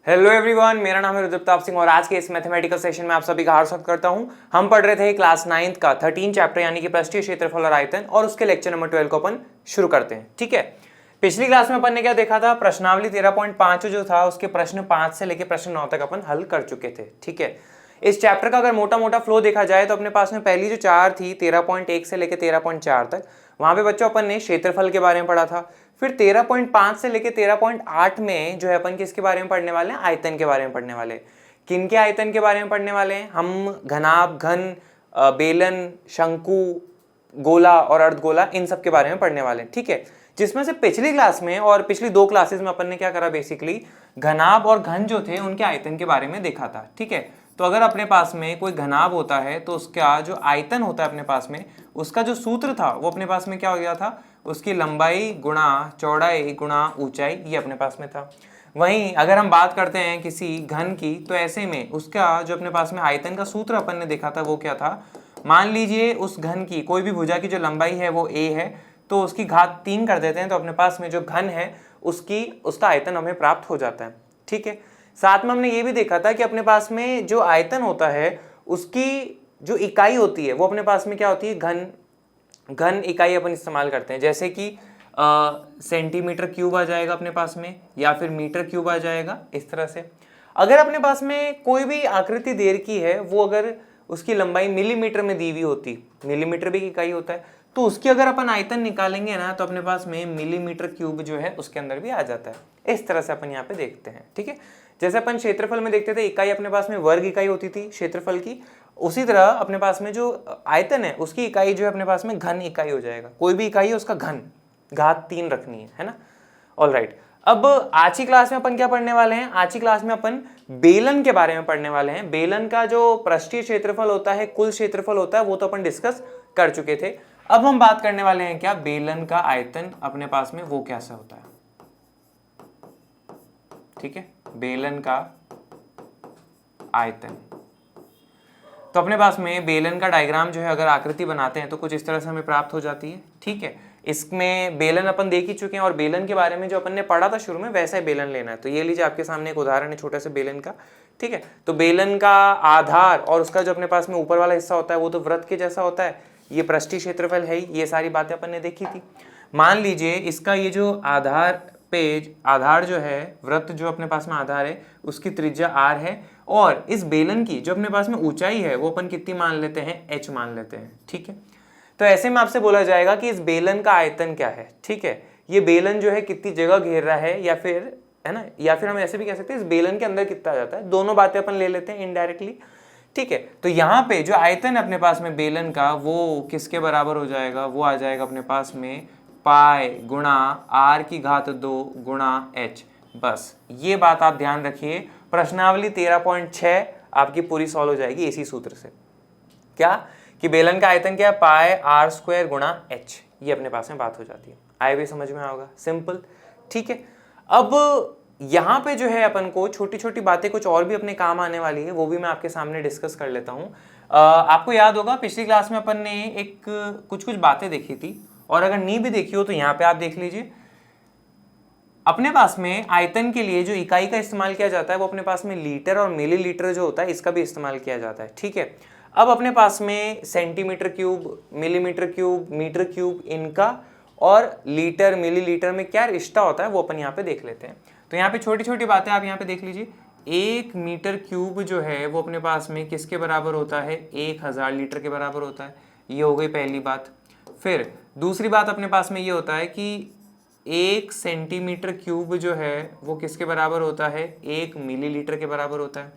Hello everyone, मेरा नाम है रुद्रप्रताप सिंह और आज के इस मैथमेटिकल सेशन में आप सभी का हार्दिक स्वागत करता हूं। हम पढ़ रहे थे क्लास 9th का 13 चैप्टर यानी कि पृष्ठीय क्षेत्रफल और आयतन और उसके लेक्चर नंबर 12 को अपन शुरू करते हैं। ठीक है, पिछली क्लास में अपन ने क्या देखा था, प्रश्नावली 13.5 जो था उसके प्रश्न 5 से लेकर प्रश्न 9 तक अपन हल कर चुके थे। ठीक है, इस चैप्टर का अगर मोटा मोटा फ्लो देखा जाए तो अपने पास में पहली जो 4 थी 13.1 से लेकर 13.4 तक, वहां पे बच्चों अपन ने क्षेत्रफल के बारे में पढ़ा था। फिर 13.5 से लेकर 13.8 में जो है अपन किसके बारे में पढ़ने वाले हैं, आयतन के बारे में पढ़ने वाले हैं। किन के आयतन के बारे में पढ़ने वाले हैं हम, घनाभ, घन, बेलन, शंकु, गोला और अर्धगोला, इन सब के बारे में पढ़ने वाले हैं। ठीक है, जिसमें से पिछली क्लास में और पिछली 2 क्लासेस में अपन ने क्या करा, बेसिकली घनाभ और घन जो थे उनके आयतन के बारे में देखा था। ठीक है, तो अगर अपने पास में कोई घनाभ होता है तो उसका जो आयतन होता है अपने पास में, उसका जो सूत्र था वो अपने पास में क्या हो गया था, उसकी लंबाई गुणा चौड़ाई गुणा ऊंचाई, ये अपने पास में था। वहीं अगर हम बात करते हैं किसी घन की, तो ऐसे में उसका जो अपने पास में आयतन का सूत्र अपन ने देखा था वो क्या था, मान लीजिए उस घन की कोई भी भुजा की जो लंबाई है वो a है, तो उसकी घात 3 कर देते हैं तो अपने पास में जो घन है उसका आयतन हमें प्राप्त हो जाता है। ठीक है, साथ में हमने ये भी देखा था कि अपने पास में जो आयतन होता है उसकी जो इकाई होती है वो अपने पास में क्या होती है, घन इकाई अपन इस्तेमाल करते हैं, जैसे कि सेंटीमीटर क्यूब आ जाएगा अपने पास में, या फिर मीटर क्यूब आ जाएगा। इस तरह से अगर अपने पास में कोई भी आकृति दे रखी है, वो अगर उसकी लंबाई मिलीमीटर में दी हुई होती, मिलीमीटर भी इकाई होता है, तो उसकी अगर अपन आयतन निकालेंगे ना तो अपने पास में मिलीमीटर क्यूब जो है उसके अंदर भी आ जाता है। इस तरह से अपन यहाँ पे देखते हैं। ठीक है, जैसे अपन क्षेत्रफल में देखते थे, इकाई अपने पास में वर्ग इकाई होती थी क्षेत्रफल की, उसी तरह अपने पास में जो आयतन है उसकी इकाई जो है अपने पास में घन इकाई हो जाएगा। कोई भी इकाई है उसका घन, घात 3 रखनी है ना। ऑलराइट, अब आज की क्लास में अपन क्या पढ़ने वाले हैं, आज की क्लास में अपन बेलन के बारे में पढ़ने वाले हैं। बेलन का जो पृष्ठीय क्षेत्रफल होता है, कुल क्षेत्रफल होता है, वो तो अपन डिस्कस कर चुके थे। अब हम बात करने वाले हैं क्या, बेलन का आयतन अपने पास में वो कैसा होता है। ठीक है, बेलन का आयतन, तो अपने पास में बेलन का डायग्राम जो है अगर आकृति बनाते हैं तो कुछ इस तरह से हमें प्राप्त हो जाती है। ठीक है, इसमें बेलन अपन देख ही चुके हैं और बेलन के बारे में जो अपन ने पढ़ा था शुरू में वैसा ही बेलन लेना है। तो ये लीजिए, आपके सामने एक उदाहरण है छोटे से बेलन का। ठीक है, तो बेलन का आधार और उसका जो अपने पास में ऊपर वाला हिस्सा होता है वो तो वृत्त के जैसा होता है, ये पृष्ठीय क्षेत्रफल है। ये सारी बातें अपन ने देखी थी। मान लीजिए इसका ये जो आधार जो है, वृत्त जो अपने पास में आधार है, उसकी त्रिज्या r है, और इस बेलन की जो अपने पास में ऊंचाई है वो अपन कितनी मान लेते हैं, h मान लेते हैं। ठीक है, तो ऐसे में आपसे बोला जाएगा कि इस बेलन का आयतन क्या है। ठीक है, ये बेलन जो है कितनी जगह घेर रहा है, या फिर है ना, या फिर हम ऐसे भी कह सकते हैं इस बेलन के अंदर कितना जाता है। दोनों बातें अपन ले लेते हैं इनडायरेक्टली। ठीक है, तो यहाँ पे जो आयतन अपने पास में बेलन का, वो किसके बराबर हो जाएगा, वो आ जाएगा अपने पास में पाई गुणा r की घात 2 गुणा h। बस ये बात आप ध्यान रखिए, प्रश्नावली 13.6 आपकी पूरी सॉल्व हो जाएगी इसी सूत्र से। क्या कि बेलन का आयतन क्या है, पाई r स्क्वायर गुणा h। ये अपने पास में बात हो जाती है। आए भी समझ में होगा, सिंपल। ठीक है, अब यहाँ पे जो है अपन को छोटी छोटी बातें कुछ और भी अपने काम आने वाली है, वो भी मैं आपके सामने डिस्कस कर लेता हूँ। आपको याद होगा पिछली क्लास में अपन ने एक कुछ बातें देखी थी, और अगर नहीं भी देखी हो तो यहाँ पे आप देख लीजिए। अपने पास में आयतन के लिए जो इकाई का इस्तेमाल किया जाता है वो अपने पास में लीटर और मिलीलीटर जो होता है इसका भी इस्तेमाल किया जाता है। ठीक है, अब अपने पास में centimetre cube, millimetre cube, metre cube, इनका और लीटर मिलीलीटर में क्या रिश्ता होता है वो अपन यहाँ पे देख लेते हैं। तो यहाँ पे छोटी छोटी बातें आप यहाँ पे देख लीजिए। 1 मीटर क्यूब जो है वो अपने पास में किसके बराबर होता है, 1000 लीटर के बराबर होता है। ये हो गई पहली बात। फिर दूसरी बात अपने पास में ये होता है कि 1 सेंटीमीटर क्यूब जो है वो किसके बराबर होता है, 1 मिलीलीटर के बराबर होता है।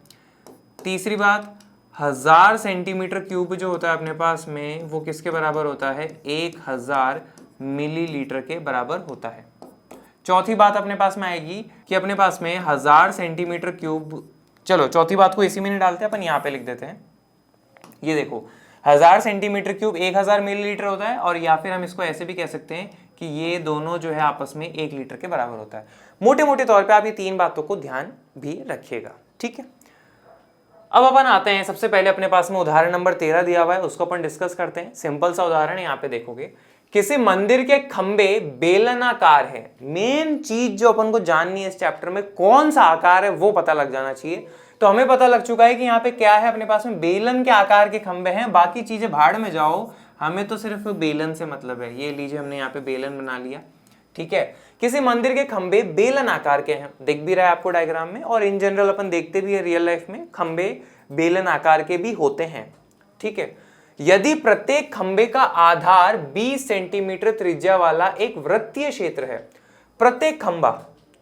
तीसरी बात, 1000 सेंटीमीटर क्यूब जो होता है अपने पास में वो किसके बराबर होता है, 1000 मिलीलीटर के बराबर होता है। चौथी बात अपने पास में आएगी कि अपने पास में 1000 सेंटीमीटर क्यूब, चलो चौथी बात को इसी में नहीं डालते, अपन यहाँ पे लिख देते हैं। ये देखो, 1000 सेंटीमीटर क्यूब 1000 मिलीलीटर होता है, और या फिर हम इसको ऐसे भी कह सकते हैं कि ये दोनों जो है आपस में 1 लीटर के बराबर होता है। मोटे मोटे तौर पे आप ये 3 बातों को ध्यान भी रखिएगा। ठीक है, अब अपन आते हैं, सबसे पहले अपने पास में उदाहरण नंबर 13 दिया हुआ है, उसको अपन डिस्कस करते हैं। सिंपल सा उदाहरण है, यहाँ पे देखोगे किसी मंदिर के खंबे बेलनाकार है। मेन चीज जो अपन को जाननी है इस चैप्टर में, कौन सा आकार है वो पता लग जाना चाहिए। तो हमें पता लग चुका है कि यहाँ पे क्या है, अपने पास में बेलन के आकार के खंबे हैं, बाकी चीजें भाड़ में जाओ, हमें तो सिर्फ बेलन से मतलब है। ये लीजिए हमने यहाँ पे बेलन बना लिया, ठीक है। किसी मंदिर के खंबे बेलन आकार के हैं, दिख भी रहा है आपको डायग्राम में, और इन जनरल अपन देखते भी है रियल लाइफ में खंबे बेलन आकार के भी होते हैं, ठीक है। यदि प्रत्येक खंबे का आधार 20 सेंटीमीटर त्रिज्या वाला एक वृत्तीय क्षेत्र है, प्रत्येक खंबा,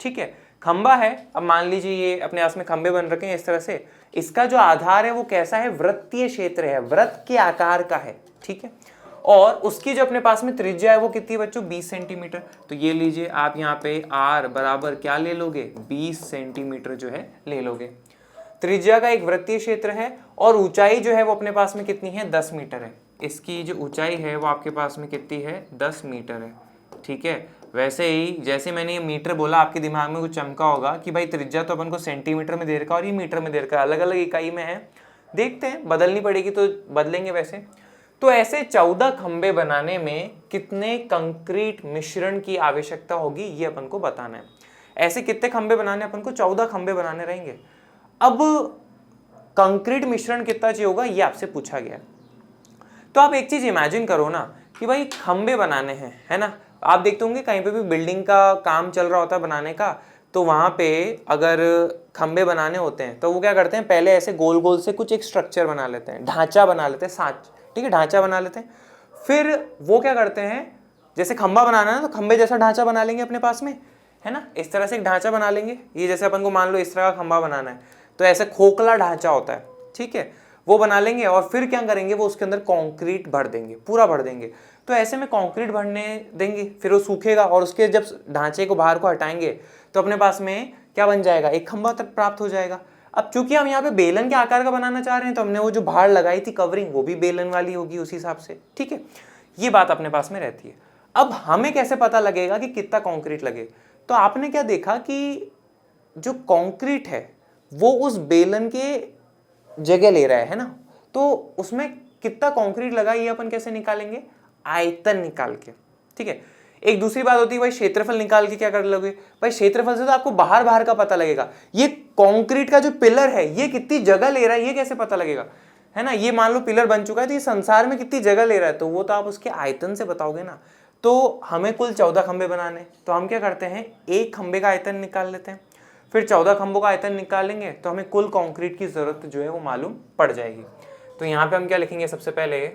ठीक है, खंबा है, अब मान लीजिए ये अपने पास में खंबे बन रखे हैं इस तरह से, इसका जो आधार है वो कैसा है, वृत्तीय क्षेत्र है, वृत्त के आकार का है, ठीक है। और उसकी जो अपने पास में त्रिज्या है वो कितनी बच्चों, 20 सेंटीमीटर। तो ये लीजिए आप यहाँ पे r बराबर क्या ले लोगे, 20 सेंटीमीटर जो है ले लोगे। त्रिज्या का एक वृत्तीय क्षेत्र है और ऊंचाई जो है वो अपने पास में कितनी है, 10 मीटर है। इसकी जो ऊंचाई है वो आपके पास में कितनी है, 10 मीटर है, ठीक है। वैसे ही जैसे मैंने ये मीटर बोला, आपके दिमाग में कुछ चमका होगा कि भाई त्रिज्या तो अपन को सेंटीमीटर में दे रखा है और ये मीटर में दे रखा है, अलग अलग इकाई में है, देखते हैं बदलनी पड़ेगी तो बदलेंगे वैसे। तो ऐसे 14 खंबे बनाने में कितने कंक्रीट मिश्रण की आवश्यकता होगी ये अपन को बताना है। ऐसे कितने खंबे बनाने, अपन को 14 खंबे बनाने रहेंगे। अब कंक्रीट मिश्रण कितना चाहिए होगा ये आपसे पूछा गया। तो आप एक चीज इमेजिन करो ना कि भाई खंबे बनाने हैं, है ना। आप देखते होंगे कहीं पे भी बिल्डिंग का काम चल रहा होता है बनाने का, तो वहां पे अगर खंबे बनाने होते हैं तो वो क्या करते हैं, पहले ऐसे गोल गोल से कुछ एक स्ट्रक्चर बना लेते हैं, ढांचा बना लेते हैं, साँच, ठीक है, ढांचा बना लेते हैं। फिर वो क्या करते हैं, जैसे खंबा बनाना है तो खंबे जैसा ढांचा बना लेंगे अपने पास में, है ना, इस तरह से एक ढांचा बना लेंगे। ये जैसे अपन को मान लो इस तरह का खंबा बनाना है तो ऐसे खोखला ढांचा होता है, ठीक है, वो बना लेंगे। और फिर क्या करेंगे, वो उसके अंदर कंक्रीट भर देंगे, पूरा भर देंगे। तो ऐसे में कंक्रीट भरने देंगे, फिर वो सूखेगा और उसके जब ढांचे को बाहर को हटाएंगे तो अपने पास में क्या बन जाएगा, एक खंबा तक प्राप्त हो जाएगा। अब चूंकि हम यहाँ पे बेलन के आकार का बनाना चाह रहे हैं तो हमने वो जो बाहर लगाई थी कवरिंग वो भी बेलन वाली होगी उसी हिसाब से, ठीक है। ये बात अपने पास में रहती है। अब हमें कैसे पता लगेगा कि कितना कंक्रीट लगे, तो आपने क्या देखा कि जो कंक्रीट है वो उस बेलन के जगह ले रहा है ना, तो उसमें कितना कंक्रीट लगा ये अपन कैसे निकालेंगे, आयतन निकाल के, ठीक है। एक दूसरी बात होती है भाई क्षेत्रफल निकाल के क्या कर लोगे, भाई क्षेत्रफल से तो आपको बाहर बाहर का पता लगेगा, ये कंक्रीट का जो पिलर है ये कितनी जगह ले रहा है ये कैसे पता लगेगा, है ना। ये मान लो पिलर बन चुका है तो ये संसार में कितनी जगह ले रहा है, तो वो तो आप उसके आयतन से बताओगे ना। तो हमें कुल 14 खंबे बनाने, तो हम क्या करते हैं, एक खंबे का आयतन निकाल लेते हैं, फिर 14 खंभों का आयतन निकालेंगे तो हमें कुल कंक्रीट की जरूरत जो है वो मालूम पड़ जाएगी। तो यहाँ पे हम क्या लिखेंगे, सबसे पहले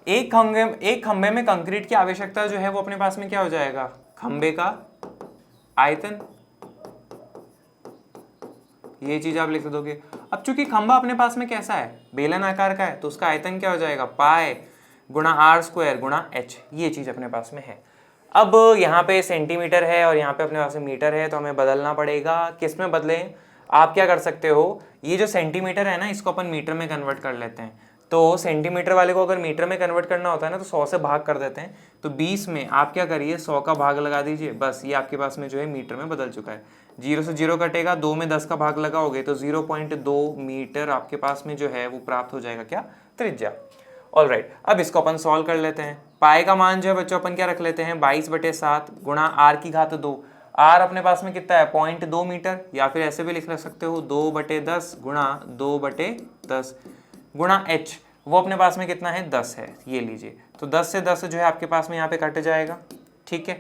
एक खंबे में कंक्रीट की आवश्यकता जो है वो अपने पास में क्या हो जाएगा, खंबे का आयतन, ये चीज आप लिख दोगे। अब चूंकि खंबा अपने पास में कैसा है, बेलन आकार का है, तो उसका आयतन क्या हो जाएगा, पाई गुणा आर स्क्वायर गुणा एच, ये चीज अपने पास में है। अब यहाँ पे सेंटीमीटर है और यहाँ पे अपने पास में मीटर है, तो हमें बदलना पड़ेगा। किस में बदलें, आप क्या कर सकते हो, ये जो सेंटीमीटर है ना इसको अपन मीटर में कन्वर्ट कर लेते हैं। तो सेंटीमीटर वाले को अगर मीटर में कन्वर्ट करना होता है ना तो 100 से भाग कर देते हैं, तो 20 में आप क्या करिए 100 का भाग लगा दीजिए, बस ये आपके पास में जो है मीटर में बदल चुका है। 0 से 0 कटेगा, 2 में 10 का भाग लगाओगे तो 0.2 मीटर आपके पास में जो है वो प्राप्त हो जाएगा, क्या, त्रिज्या। ऑलराइट, अब इसको अपन सॉल्व कर लेते हैं। पाई का मान जो है बच्चों अपन क्या रख लेते हैं, 22/7 गुणा आर की घात 2। आर अपने पास में कितना है, 0.2 मीटर, या फिर ऐसे भी लिख सकते हो 2/10 गुणा 2/10 गुणा एच, वो अपने पास में कितना है, 10 है, ये लीजिए। तो 10 से 10 जो है आपके पास में यहाँ पे कट जाएगा, ठीक है।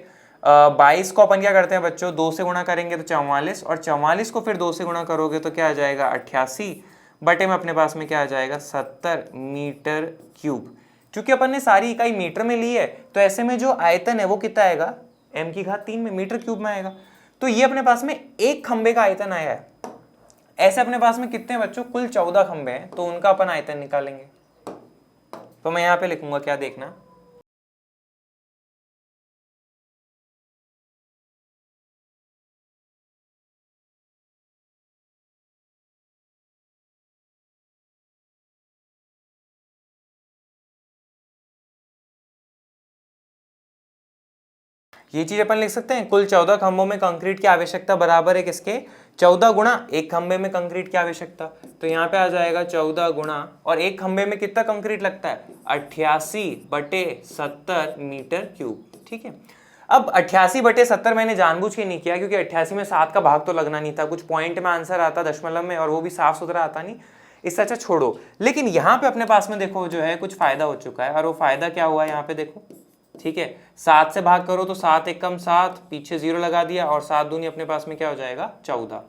22 को अपन क्या करते हैं बच्चों, 2 से गुणा करेंगे तो 44, और 44 को फिर 2 से गुणा करोगे तो क्या आ जाएगा, 88 बटे में अपने पास में क्या आ जाएगा, 70 मीटर क्यूब। क्योंकि अपन ने सारी इकाई मीटर में ली है तो ऐसे में जो आयतन है वो कितना आएगा, m की घात 3 में, मीटर क्यूब में आएगा। तो ये अपने पास में एक खंबे का आयतन आया है। ऐसे अपने पास में कितने बच्चों, कुल 14 खंबे हैं, तो उनका अपन आयतन निकालेंगे। तो मैं यहाँ पे लिखूंगा, क्या देखना, ये चीज अपन लिख सकते हैं, कुल 14 खंभों में कंक्रीट की आवश्यकता बराबर है किसके, 14 गुणा एक खंभे में कंक्रीट की आवश्यकता। तो यहाँ पे आ जाएगा 14 गुणा, और एक खंभे में कितना कंक्रीट लगता है, 88/70 मीटर क्यूब। ठीक है, अब 88/70 मैंने जानबूझ के नहीं किया क्योंकि 88 में 7 का भाग तो लगना नहीं था, कुछ पॉइंट में आंसर आता दशमलव में, और वो भी साफ सुथरा आता नहीं, इससे अच्छा छोड़ो। लेकिन यहाँ पे अपने पास में देखो जो है कुछ फायदा हो चुका है, और वो फायदा क्या हुआ है यहाँ पे देखो। ठीक है, 7 से भाग करो तो 7 एकम 7, पीछे 0 लगा दिया, और 7 दूनी अपने पास में क्या हो जाएगा 14।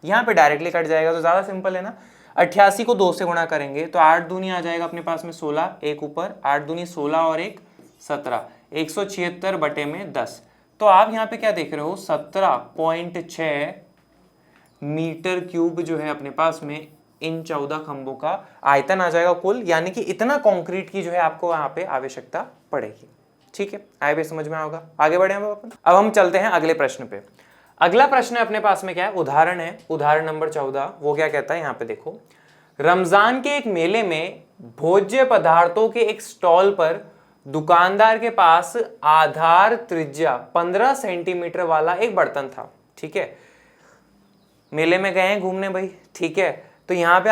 यहाँ पे डायरेक्टली कट जाएगा तो ज्यादा सिंपल है ना। 88 को 2 से गुणा करेंगे तो 8 दूनी आ जाएगा अपने पास में 16, एक ऊपर 8 दूनी 16 और एक 17, 176/10। तो आप यहाँ पे क्या देख रहे हो, 17.6 मीटर क्यूब जो है अपने पास में इन 14 खंभों का आयतन आ जाएगा कुल, यानी कि इतना कंक्रीट की जो है आपको वहां पे आवश्यकता पड़ेगी। ठीक है, आए भी समझ में होगा। आगे बढ़े हम अपन, अब हम चलते हैं अगले प्रश्न पे। अगला प्रश्न अपने पास में क्या है, उदाहरण है, उदाहरण नंबर 14। वो क्या कहता है यहाँ पे देखो, रमजान के एक मेले में भोज्य पदार्थों के एक स्टॉल पर दुकानदार के पास आधार त्रिज्या 15 सेंटीमीटर वाला एक बर्तन था। ठीक है, मेले में गए हैं घूमने भाई, ठीक है, तो यहाँ पे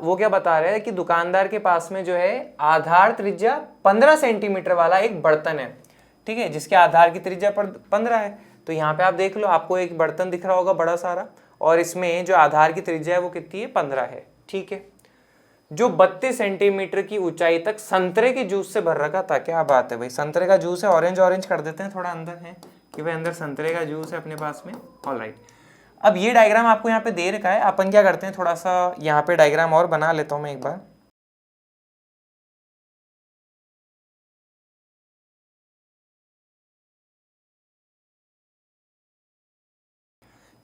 वो क्या बता रहे हैं कि दुकानदार के पास में जो है आधार त्रिज्या 15 सेंटीमीटर वाला एक बर्तन है। ठीक है, जिसके आधार की त्रिज्या 15 है। तो यहाँ पे आप देख लो, आपको एक बर्तन दिख रहा होगा बड़ा सारा, और इसमें जो आधार की त्रिज्या है वो कितनी है, 15 है। ठीक है, जो 32 सेंटीमीटर की ऊंचाई तक संतरे के जूस से भर रखा था। क्या बात है भाई, संतरे का जूस है, ऑरेंज ऑरेंज कर देते हैं थोड़ा अंदर है कि भाई अंदर संतरे का जूस है अपने पास में। ऑलराइट, अब ये डायग्राम आपको यहाँ पे दे रखा है, अपन क्या करते हैं थोड़ा सा यहाँ पे डायग्राम और बना लेता हूँ मैं एक बार।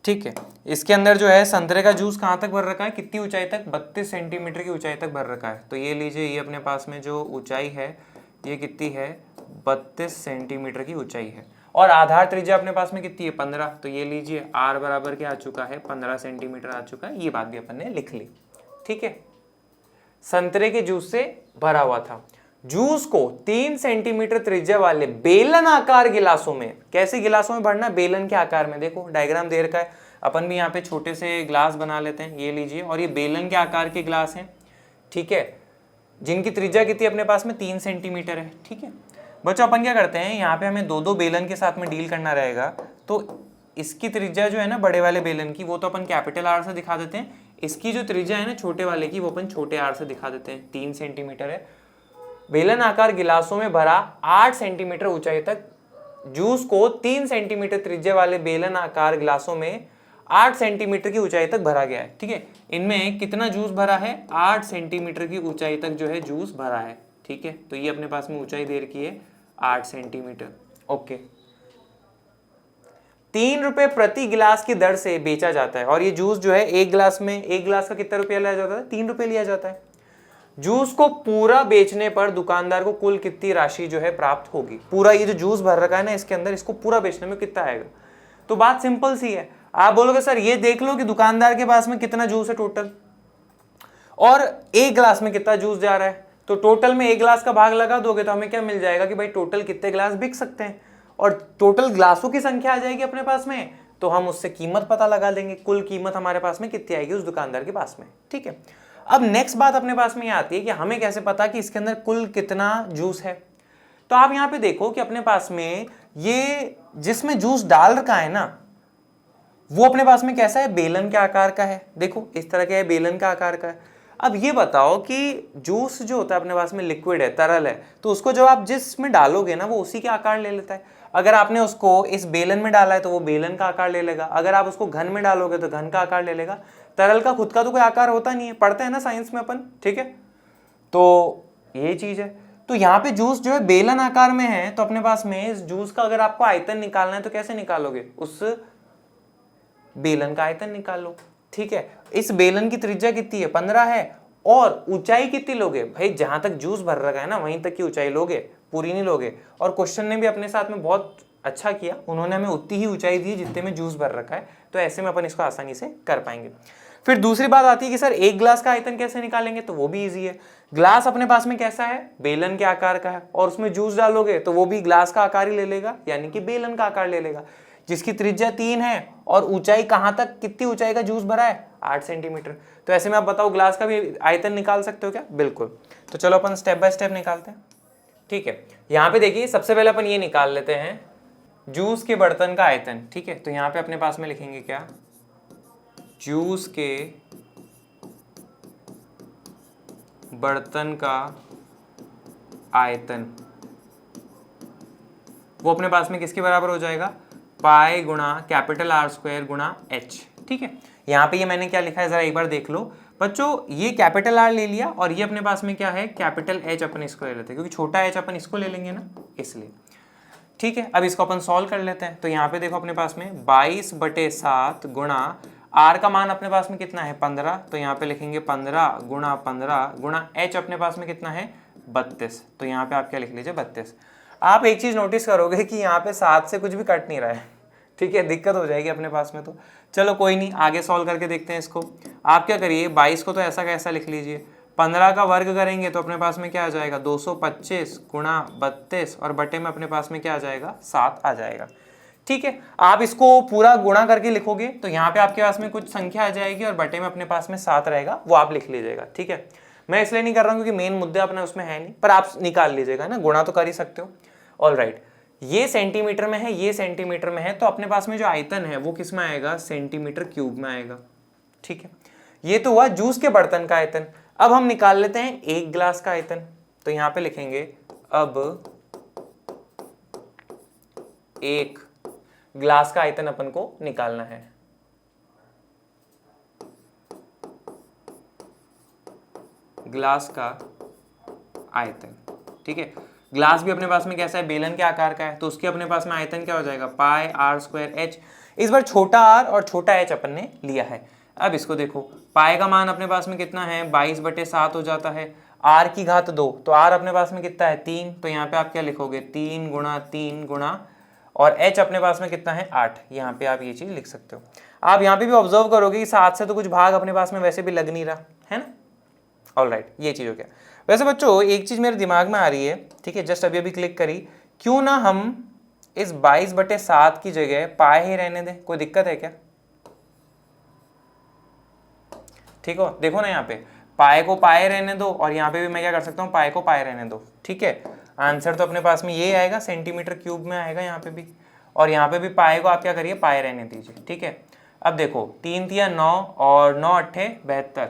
ठीक है, इसके अंदर जो है संतरे का जूस कहाँ तक भर रखा है, कितनी ऊंचाई तक, 32 सेंटीमीटर की ऊंचाई तक भर रखा है। तो ये लीजिए, ये अपने पास में जो ऊंचाई है ये कितनी है, 32 सेंटीमीटर की ऊंचाई है, और आधार त्रिज्या अपने पास में कितनी है, 15। तो ये लीजिए r बराबर क्या आ चुका है, 15 सेंटीमीटर आ चुका है। ये बात भी अपन ने लिख ली। ठीक है, संतरे के जूस से भरा हुआ था। जूस को 3 सेंटीमीटर त्रिज्या वाले बेलन आकार गिलासों में, कैसे गिलासों में भरना, बेलन के आकार में। देखो डायग्राम दे रखा है, अपन भी यहाँ पे छोटे से ग्लास बना लेते हैं। ये लीजिए, और ये बेलन के आकार के ग्लास हैं। ठीक है, जिनकी त्रिज्या कितनी अपने पास में 3 सेंटीमीटर है। ठीक है बच्चों, अपन क्या करते हैं, यहाँ पे हमें 2-2 बेलन के साथ में डील करना रहेगा। तो इसकी त्रिज्या जो है ना बड़े वाले बेलन की, वो तो अपन कैपिटल R से दिखा देते हैं। इसकी जो त्रिज्या है ना छोटे वाले की, वो अपन छोटे r से दिखा देते हैं। 3 सेंटीमीटर है। बेलन आकार गिलासों में भरा 8 सेंटीमीटर ऊंचाई तक जूस को 3 सेंटीमीटर त्रिज्या वाले बेलन आकार गिलासों में 8 सेंटीमीटर की ऊंचाई तक भरा गया है। ठीक है, इनमें कितना जूस भरा है, 8 सेंटीमीटर की ऊंचाई तक जो है जूस भरा है। ठीक है, तो ये अपने पास में ऊंचाई दे रखी है 8 सेंटीमीटर। ओके, 3 रुपए प्रति गिलास की दर से बेचा जाता है, और ये जूस जो है एक गिलास में, एक गिलास का कितना रुपया लिया जाता है, 3 रुपए लिया जाता है। जूस को पूरा बेचने पर दुकानदार को कुल कितनी राशि जो है प्राप्त होगी। पूरा ये जो जूस भर रखा है ना इसके अंदर, इसको पूरा बेचने में कितना आएगा। तो बात सिंपल सी है, आप बोलोगे सर ये देख लो कि दुकानदार के पास में कितना जूस है टोटल, और एक गिलास में कितना जूस जा रहा है। तो टोटल में एक गिलास का भाग लगा दोगे तो हमें क्या मिल जाएगा कि भाई टोटल कितने गिलास बिक सकते हैं, और टोटल गिलासों की संख्या आ जाएगी अपने पास में, तो हम उससे कीमत पता लगा देंगे, कुल कीमत हमारे पास में कितनी आएगी उस दुकानदार के पास में। ठीक है, अब नेक्स्ट बात अपने पास में ये आती है कि हमें कैसे पता कि इसके अंदर कुल कितना जूस है। तो आप यहाँ पे देखो कि अपने पास में ये जिसमें जूस डाल रखा है ना, वो अपने पास में कैसा है, बेलन के आकार का है। देखो इस तरह का है, बेलन का आकार का है। अब ये बताओ कि जूस जो होता है अपने पास में लिक्विड है, तरल है, तो उसको जब आप जिसमें डालोगे ना वो उसी के आकार ले लेता है। अगर आपने उसको इस बेलन में डाला है तो वो बेलन का आकार ले लेगा, अगर आप उसको घन में डालोगे तो घन का आकार ले लेगा। तरल का खुद का तो कोई आकार होता नहीं है, पढ़ते हैं ना साइंस में अपन। ठीक है, तो ये चीज है। तो यहाँ पे जूस जो है बेलन आकार में है, तो अपने पास में इस जूस का अगर आपको आयतन निकालना है तो कैसे निकालोगे, उस बेलन का आयतन निकालो। ठीक है, इस बेलन की त्रिज्या कितनी है, 15 है, और ऊंचाई कितनी लोगे भाई, जहां तक जूस भर रखा है ना वहीं तक की ऊंचाई लोगे, पूरी नहीं लोगे। और क्वेश्चन ने भी अपने साथ में बहुत अच्छा किया, उन्होंने हमें उतनी ही ऊंचाई दी जितने में जूस भर रखा है, तो ऐसे में अपन इसको आसानी से कर पाएंगे। फिर दूसरी बात आती है कि सर एक ग्लास का आयतन कैसे निकालेंगे, तो वो भी इजी है। ग्लास अपने पास में कैसा है, बेलन के आकार का है, और उसमें जूस डालोगे तो वो भी ग्लास का आकार ही ले लेगा, यानी कि बेलन का आकार ले लेगा, जिसकी त्रिज्या 3 है और ऊंचाई कहां तक, कितनी ऊंचाई का जूस भरा है, 8 सेंटीमीटर। तो ऐसे में आप बताओ ग्लास का भी आयतन निकाल सकते हो क्या, बिल्कुल। तो चलो अपन स्टेप बाय स्टेप निकालते हैं, ठीक है। यहाँ पे देखिए सबसे पहले अपन ये निकाल लेते हैं जूस के बर्तन का आयतन, ठीक है। तो यहाँ पे अपने पास में लिखेंगे क्या, जूस के बर्तन का आयतन, वो अपने पास में किसके बराबर हो जाएगा, पाई गुणा कैपिटल R स्क्वायर गुणा H, ठीक है। यहाँ पे ये मैंने क्या लिखा है जरा एक बार देख लो बच्चों, ये कैपिटल R ले लिया और ये अपने पास में क्या है, कैपिटल H अपन इसको ले लेते हैं, क्योंकि छोटा h अपन इसको ले लेंगे ना, इसलिए, ठीक है। अब इसको अपन सॉल्व कर लेते हैं। तो यहाँ पे देखो अपने पास में 22/7 गुणा R का मान अपने पास में कितना है 15, तो यहाँ पे लिखेंगे 15 गुणा 15 गुणा H अपने पास में कितना है 32, तो यहाँ पे आप क्या लिख लीजिए 32। आप एक चीज नोटिस करोगे कि यहाँ पे 7 से कुछ भी कट नहीं रहा है, ठीक है, दिक्कत हो जाएगी अपने पास में। तो चलो कोई नहीं, आगे सॉल्व करके देखते हैं इसको। आप क्या करिए 22 को तो ऐसा कैसा लिख लीजिए, 15 का वर्ग करेंगे तो अपने पास में क्या आ जाएगा 225 गुणा 32 और बटे में अपने पास में क्या आ जाएगा 7 आ जाएगा, ठीक है। आप इसको पूरा गुणा करके लिखोगे तो यहाँ पे आपके पास में कुछ संख्या आ जाएगी और बटे में अपने पास में 7 रहेगा, वो आप लिख लीजिएगा, ठीक है। मैं इसलिए नहीं कर रहा हूँ क्योंकि मेन मुद्दे अपना उसमें है नहीं, पर आप निकाल लीजिएगा ना, गुणा तो कर ही सकते हो। ऑल राइट, ये सेंटीमीटर में है, ये सेंटीमीटर में है, तो अपने पास में जो आयतन है वो किस में आएगा, सेंटीमीटर क्यूब में आएगा, ठीक है। ये तो हुआ जूस के बर्तन का आयतन। अब हम निकाल लेते हैं एक गिलास का आयतन। तो यहां पे लिखेंगे अब एक गिलास का आयतन अपन को निकालना है। ग्लास का आयतन, ठीक है। ग्लास भी अपने पास में कैसा है, बेलन के आकार का है, तो उसके अपने पास में आयतन क्या हो जाएगा, पाई R स्क्वायर H। इस बार छोटा r और छोटा h अपन ने लिया है। अब इसको देखो, पाई का मान अपने पास में कितना है 22/7 हो जाता है, r की घात 2, तो r अपने पास में कितना है 3, तो यहाँ पे आप क्या लिखोगे 3 गुणा 3 गुणा, और h अपने पास में कितना है 8, यहाँ पे आप ये चीज लिख सकते हो। आप यहाँ पे भी ऑब्जर्व करोगे कि 7 से तो कुछ भाग अपने पास में वैसे भी लग नहीं रहा है ना। ऑल राइट, ये चीज हो गया। वैसे बच्चों एक चीज मेरे दिमाग में आ रही है, ठीक है, जस्ट अभी क्लिक करी, क्यों ना हम इस 22/7 की जगह पाए ही रहने दें, कोई दिक्कत है क्या, ठीक हो, देखो ना यहाँ पे पाए को पाए रहने दो और यहाँ पे भी मैं क्या कर सकता हूँ, पाए को पाए रहने दो, ठीक है। आंसर तो अपने पास में ये आएगा, सेंटीमीटर क्यूब में आएगा यहाँ पे भी, और यहाँ पे भी पाए को आप क्या करिए पाए रहने दीजिए, ठीक है। अब देखो 3 तिया 9 और 9 अट्ठे 72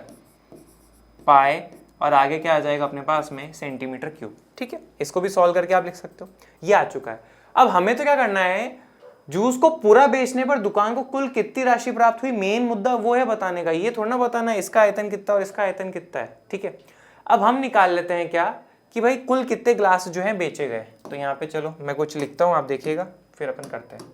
पाए, और आगे क्या आ जाएगा अपने पास में सेंटीमीटर क्यूब, ठीक है। इसको भी सॉल्व करके आप लिख सकते हो, ये आ चुका है। अब हमें तो क्या करना है, जूस को पूरा बेचने पर दुकान को कुल कितनी राशि प्राप्त हुई, मेन मुद्दा वो है बताने का, ये थोड़ा ना बताना इसका आयतन कितना और इसका आयतन कितना है, ठीक है। अब हम निकाल लेते हैं क्या कि भाई कुल कितने ग्लास जो है बेचे गए। तो यहाँ पे चलो मैं कुछ लिखता हूँ, आप देखिएगा, फिर अपन करते हैं।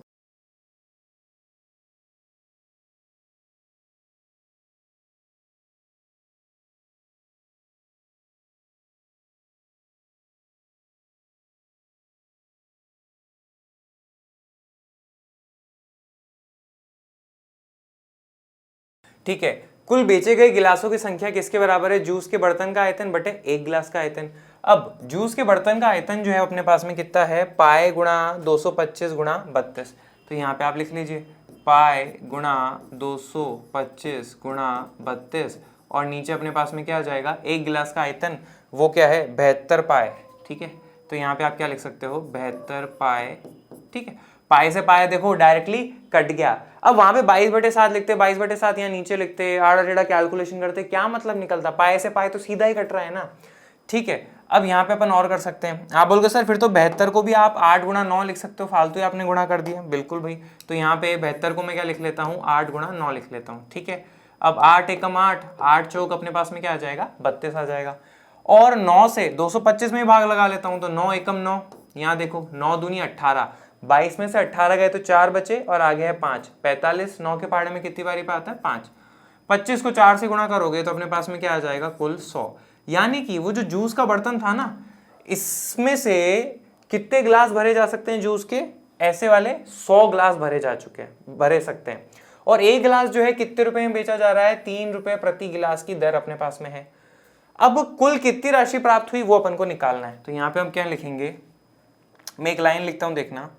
ठीक है, कुल बेचे गए गिलासों की संख्या किसके बराबर है, जूस के बर्तन का आयतन बटे एक गिलास का आयतन। अब जूस के बर्तन का आयतन जो है अपने पास में कितना है, पाए गुणा 225 गुणा 32। तो यहाँ पे आप लिख लीजिए पाए गुणा 225 गुणा 32, और नीचे अपने पास में क्या आ जाएगा, एक गिलास का आयतन वो क्या है 72 पाए, ठीक है। तो यहाँ पे आप क्या लिख सकते हो 72 पाए, ठीक है। पाए से पाए देखो डायरेक्टली कट गया। अब वहां पे 22/7 लिखते, 22/7 यहाँ नीचे लिखते, आड़ा टेढ़ा कैलकुलेशन करते, क्या मतलब निकलता, पाए से पाए तो सीधा ही कट रहा है ना, ठीक है। अब यहाँ पे अपन और कर सकते हैं, आप बोलोगे सर फिर तो 72 को भी आप 8 गुणा 9 लिख सकते हो, फालतू ही आपने गुणा कर दिया, बिल्कुल भाई। तो यहाँ पे 72 को मैं क्या लिख लेता हूँ 8 गुणा 9 लिख लेता हूँ, ठीक है। अब 8 एकम 8, 8 चौक अपने पास में क्या आ जाएगा 32 आ जाएगा, और 9 से 225 में भाग लगा लेता हूँ, तो 9 एकम 9, यहाँ देखो 9 दूनी 18, 22 में से 18 गए तो 4 बचे और आगे है 5, 45, 9 के पहाड़े में कितनी बारी पे आता है 5, 25 को 4 से गुणा करोगे तो अपने पास में क्या आ जाएगा कुल 100। यानी कि वो जो जूस का बर्तन था ना, इसमें से कितने ग्लास भरे जा सकते हैं जूस के, ऐसे वाले 100 ग्लास भरे जा चुके हैं, भरे सकते हैं। और एक गिलास जो है कितने रुपए में बेचा जा रहा है, 3 रुपए प्रति गिलास की दर अपने पास में है। अब कुल कितनी राशि प्राप्त हुई वो अपन को निकालना है। तो यहां पे हम क्या लिखेंगे, मैं एक लाइन लिखता हूं, देखना।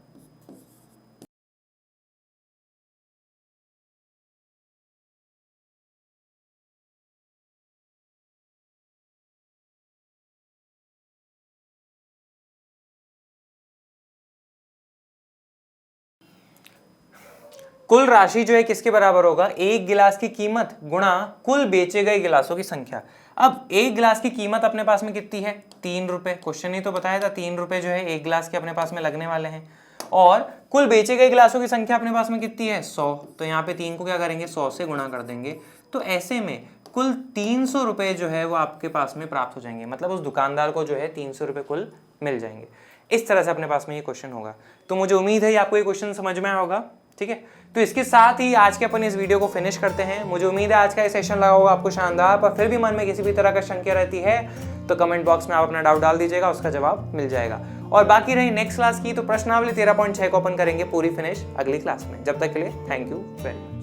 कुल राशि जो है किसके बराबर होगा, एक गिलास की कीमत गुणा कुल बेचे गए गिलासों की संख्या। अब एक गिलास की कीमत अपने पास में कितनी है, 3 रुपए। क्वेश्चन ही तो बताया था 3 रुपए जो है एक गिलास के अपने पास में लगने वाले हैं। और कुल बेचे गए गिलासों की संख्या अपने पास में कितनी है, 100। तो यहाँ पे 3 को क्या करेंगे, 100 से गुणा कर देंगे। तो ऐसे में कुल 300 रुपए जो है वो आपके पास में प्राप्त हो जाएंगे, मतलब उस दुकानदार को जो है 300 रुपए कुल मिल जाएंगे। इस तरह से अपने पास में ये क्वेश्चन होगा। तो मुझे उम्मीद है आपको ये क्वेश्चन समझ में आया होगा। ठीक है, तो इसके साथ ही आज के अपन इस वीडियो को फिनिश करते हैं। मुझे उम्मीद है आज का ये सेशन लगा होगा आपको शानदार। पर फिर भी मन में किसी भी तरह का शंका रहती है तो कमेंट बॉक्स में आप अपना डाउट डाल दीजिएगा, उसका जवाब मिल जाएगा। और बाकी रही नेक्स्ट क्लास की, तो प्रश्नावली 13.6 को अपन करेंगे पूरी फिनिश अगली क्लास में। जब तक के लिए थैंक यू वेरी मच।